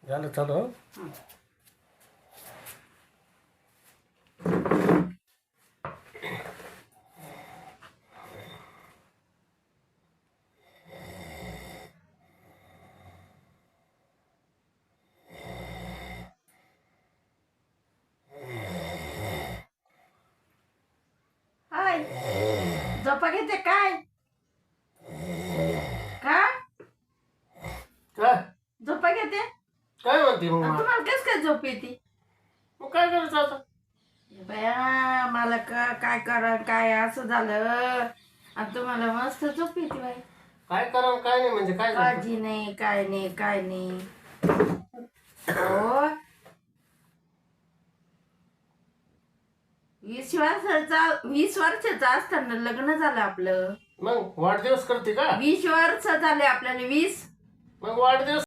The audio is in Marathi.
झालं चालू. हाय झोपा घेते काय का काय झोपा घेते काय म्हणते मग आणि तुम्हाला कस काय झोप येते मग काय करायचं आता? बया मला काय करा काय असं झालं आणि तुम्हाला मस्त झोप येते बाई काय करावं काय नाही म्हणजे काय झालं? काळजी नाही काय नाही काय नाही हो 20 वर्षाचा असताना लग्न झालं आपलं. मग वाढदिवस करते का? 20 वर्ष झाले आपल्याला 20. मग वाढदिवस